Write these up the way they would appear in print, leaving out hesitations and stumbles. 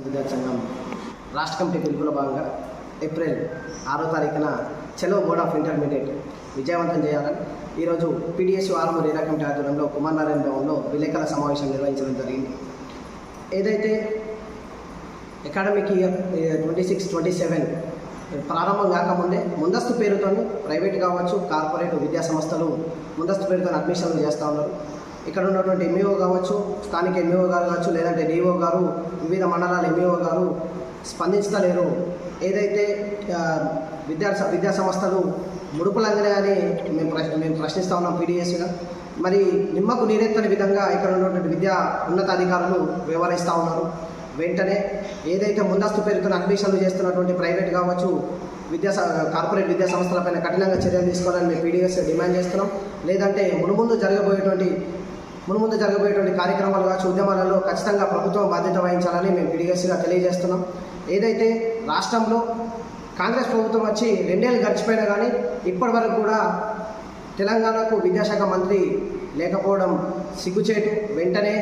విద్యార్థి సంఘం రాష్ట్ర కమిటీ పిలుపులో భాగంగా ఏప్రిల్ 6వ తారీఖున చలో బోర్డ్ ఆఫ్ ఇంటర్మీడియట్ విజయవంతం చేయాలని ఈరోజు పీడిఎస్ ఆర్మూర్ ఏరియా కమిటీ ఆధ్వర్యంలో కుమార్ నారాయణ భవన్లో విలేకరుల సమావేశం నిర్వహించడం జరిగింది. ఏదైతే అకాడమిక్ ఇయర్ 26-27 ప్రారంభం కాకముందే ముందస్తు పేరుతో ప్రైవేట్ కావచ్చు, కార్పొరేట్ విద్యా సంస్థలు ముందస్తు పేరుతో అడ్మిషన్లు చేస్తూ ఉన్నారు. ఇక్కడ ఉన్నటువంటి ఎంఈఓ కావచ్చు, స్థానిక ఎంఈఓ గారు కావచ్చు, లేదంటే డిఓ గారు, వివిధ మండలాల ఎంఈఓ గారు స్పందించలేరు. ఏదైతే విద్యా సంస్థలు ముడుపులందినే అని మేము ప్రశ్నిస్తూ ఉన్నాం పీడిఎస్గా. మరి నిమ్మకు నీరెత్తని విధంగా ఇక్కడ ఉన్నటువంటి విద్యా ఉన్నతాధికారులు వ్యవహరిస్తూ ఉన్నారు. వెంటనే ఏదైతే ముందస్తు పేరుతో అడ్మిషన్లు చేస్తున్నటువంటి ప్రైవేట్ కావచ్చు, కార్పొరేట్ విద్యా సంస్థలపైన కఠినంగా చర్యలు తీసుకోవాలని మేము పీడిఎస్ డిమాండ్ చేస్తున్నాం. లేదంటే మునుముందు జరగబోయేటువంటి కార్యక్రమాలు కావచ్చు, ఉద్యమాలలో ఖచ్చితంగా ప్రభుత్వం బాధ్యత వహించాలని మేము పీడిఎస్గా తెలియజేస్తున్నాం. ఏదైతే రాష్ట్రంలో కాంగ్రెస్ ప్రభుత్వం వచ్చి 2 ఏళ్ళు గడిచిపోయినా కానీ ఇప్పటి వరకు కూడా తెలంగాణకు విద్యాశాఖ మంత్రి లేకపోవడం సిగ్గుచేటు. వెంటనే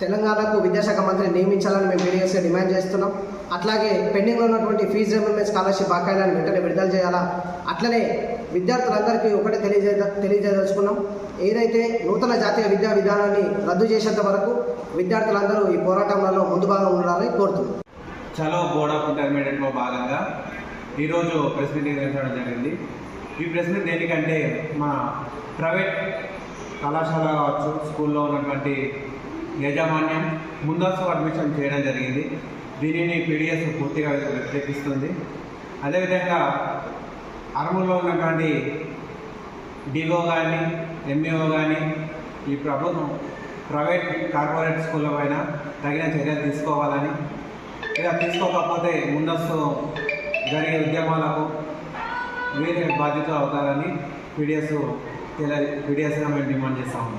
తెలంగాణకు విద్యాశాఖ మంత్రి నియమించాలని మేము పీడిఎస్గా డిమాండ్ చేస్తున్నాం. అట్లాగే పెండింగ్లో ఉన్నటువంటి ఫీజు రిమెంబర్మెంట్ స్కాలర్షిప్ బకాయిలను వెంటనే విడుదల చేయాలా. అట్లనే విద్యార్థులందరికీ ఒకటే తెలియజేయదలుచుకున్నాం. ఏదైతే నూతన జాతీయ విద్యా విధానాన్ని రద్దు చేసేంత వరకు విద్యార్థులందరూ ఈ పోరాటంలో ముందు భాగం ఉండాలని కోరుతున్నాం. చలో బోర్డ్ ఆఫ్ ఇంటర్మీడియట్లో భాగంగా ఈరోజు ప్రెస్ మీట్ నిర్వహించడం జరిగింది. ఈ ప్రెస్ మీట్ దేనికంటే మా ప్రైవేట్ కళాశాల కావచ్చు, స్కూల్లో ఉన్నటువంటి యాజమాన్యం ముందస్తు అడ్మిషన్ చేయడం జరిగింది. దీనిని పీడిఎస్ పూర్తిగా వ్యతిరేకిస్తుంది. అదేవిధంగా ఆర్మూర్లో ఉన్నటువంటి డిఓ కానీ, ఎంఈఓ కానీ ఈ ప్రభుత్వం ప్రైవేట్ కార్పొరేట్ స్కూళ్ళ పైన తగిన చర్యలు తీసుకోవాలని, ఇలా తీసుకోకపోతే ముందస్తు జరిగే ఉద్యమాలకు వీరే బాధ్యత అవుతారని పీడిఎస్గా మేము డిమాండ్ చేస్తాము.